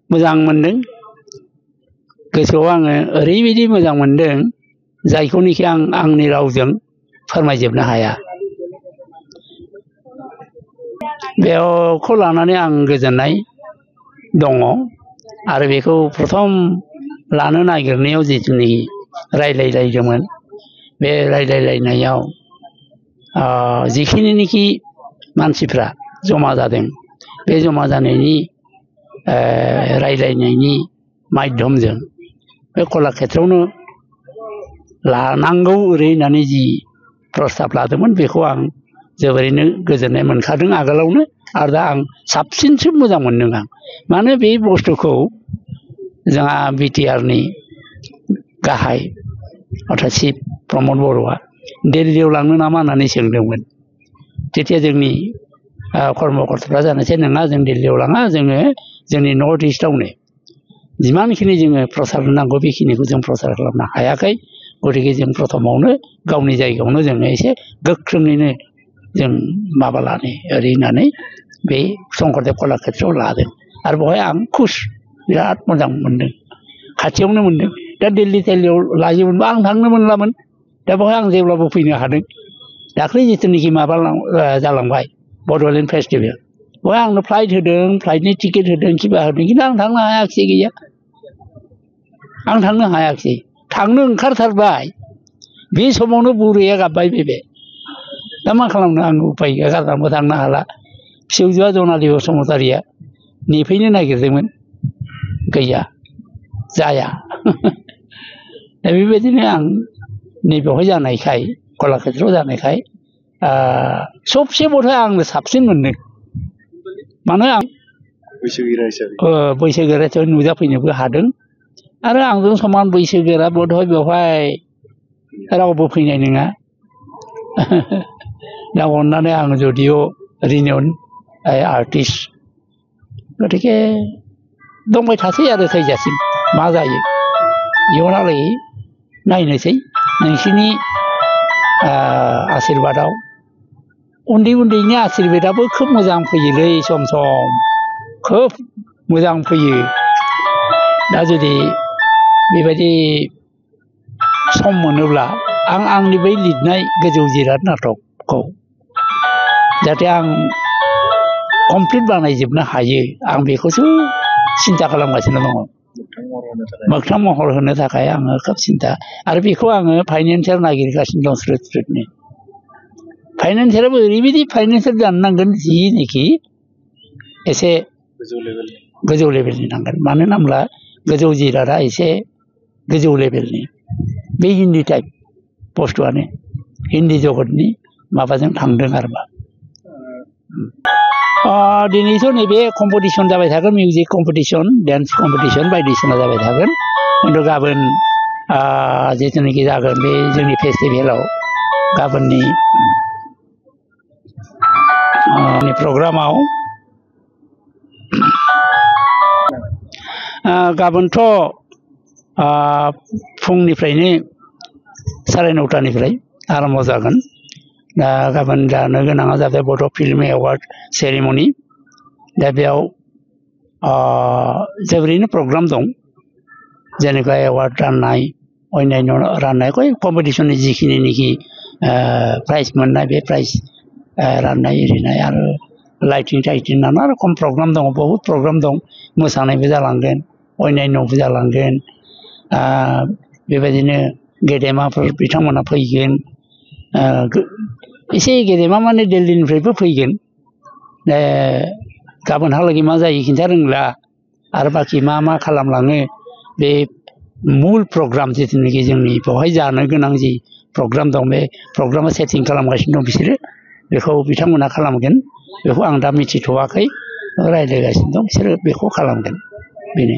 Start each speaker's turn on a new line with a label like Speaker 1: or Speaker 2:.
Speaker 1: मोजां मोनदों गोसोआव आङो ओरैबायदि मोजां मोनदों जायखौनोखि आं आंनि रावजों फोरमायजोबनो हाया बेखौ लानानै आं गोजोननाय दङ आरो बेखौ प्रथम लानो नागिरनायाव जिथुनिखि रायलायलायदोंमोन बे रायलायलायनायाव जिखिनिखि मानसिफ्रा जमा जादों बे जमा जानायनि रायलायनायनि माध्यमजों बे कलाक्षेत्रआवनो लानांगौ ओरै होननानै जि प्रस्ताब लादोंमोन बेखौ आं जोबोरैनो गोजोननाय मोनखादों आगोलावनो आरो दा आं साबसिनसो मोजां मोनदों आं मानो बे बुस्थुखौ जोंहा बिटिआरनि गाहाय अर्थात चिफ प्रमद बर'आ दिल्लीयाव लांनो नामा होननानै सोंदोंमोन তেতিয়া जोंनि कर्मकर्ताफ्रा जानायसै नङा जों दिल्लीयाव लाङा जोङो जोंनि नर्थ इस्टआवनो जिमानखिनि जोङो प्रसार नांगौ बेखिनिखौ जों प्रसार खालामनो हायाखै गतिके जों प्रथमावनो गावनि जायगायावनो जोङो एसे गोख्रोङैनो जों माबा लानो ओरै होननानै बे शंकरदेब कलाक्षेत्रआव लादों आरो बेवहाय आं खुस बिराद मोजां मोनदों खाथियावनो मोनदों दा दिल्ली टेलियाव लायोमोनबा आं थांनो मोनलामोन दा बेवहाय आं जेब्लाबो फैनो हादों दाख्लै जिथुनिखि माबा जालांबाय बड'लेण्ड फेस्टिभेल बेवहाय आंनो फ्लाइट होदों फ्लाइटनि टिकेट होदों किबा होदों खिन्थु आं थांनो हायाखिसै गैया आं थांनो हायाखिसै थांनो ओंखारथारबाय बे समावनो बुरैया गाबबाय फैबाय दा मा खालामनो आं उपाय गैया गारनानैबो थांनो हाला फिसौजोआ जनालि बसुमतारिया नेफैनो नागिरदोंमोन गैया जाया दा बेबायदिनो आं नैबेवहाय जानायखाय कलाक्षेत्रआव जानायखाय सबसे बधय आंनो साबसिन मोनदों मानो आं बैसोगोरा हिसाबै नुजाफैनोबो हादों आरो आंजों समान बैसोगोरा बधय बेवहाय रावबो फैनाय नङा दा अननानै आं जदिअ रिनाउन्ड आर्टिस्ट गतिके दंबाय थासै आरो थैजासिम मा जायो इयुनावलागै नायनोसै नोंसोरनि आशीर्बादाव उन्दै उन्दैनि आशीर्बादाबो खोब मोजां फैयोलै सम सम खोब मोजां फैयो दा जुदि बेबायदि सम मोनोब्ला आं आंनि बै लिरनाय गोजौ जिराद नाटकखौ जाहाथे आं कमप्लिट बानायजोबनो हायो आं बेखौसो सिन्था खालामगासिनो दङ मोगथां महर होनो थाखाय आङो खोब सिन्था आरो बेखौ आङो फाइनेन्सियेल नागिरगासिनो दं स्रोद स्रोदनो फाइनेन्सियेलाबो ओरैबायदि फाइनेन्सियेल जानो नांगोन जिनिखि एसे गोजौ लेभेलनि नांगोन मानो होनब्ला गोजौ जिरादा एसे गोजौ लेभेलनि बे हिन्दी टाइप बुस्थुआनो हिन्दी जगतनि माबाजों थांदों आरोमा दिनैथ' नैबे कम्पिटिसन जाबाय थागोन मिउजिक कम्पिटिसन डेन्स कम्पिटिसन बायदिसिना जाबाय थागोन खिन्थु गाबोन जिथुनाखि जागोन बे जोंनि फेस्टिभेलाव गाबोननि प्रग्रामाव गाबोनथ' फुंनिफ्रायनो 9:30 आरम्भ जागोन दा गाबोन जानो गोनाङा जाबाय बड' फिल्म एवार्ड सेरेमनि दा बेयाव जोबोरैनो प्रग्राम दं जेनेबा एवार्ड राननाय अन्यान्य राननाय कम्पिटिसननि जिखिनिखि प्राइज मोननाय बे प्राइज राननाय एरिनाय आरो लाइटिं टाइटिं नाना रखम प्रग्राम दङ बहुद प्रग्राम दं मोसानायबो जालांगोन अन्यान्यबो जालांगोन बेबायदिनो गेदेमाफोर बिथांमोना फैगोन एसे गेदेमा माने दिल्लीनिफ्रायबो फैगोन गाबोनहालागै मा जायो खिन्था रोंला आरो बाखि मा मा खालामलाङो बे मुल प्रग्राम जिथुनाखि जोंनि बेवहाय जानो गोनां जि प्रग्राम दं बे प्रग्रामा सेटिं खालामगासिनो दं बिसोरो बेखौ बिथांमोना खालामगोन बेखौ आं दा मिथिथ'वाखै रायज्लायगासिनो दं बिसोरो बेखौ खालामगोन बेनो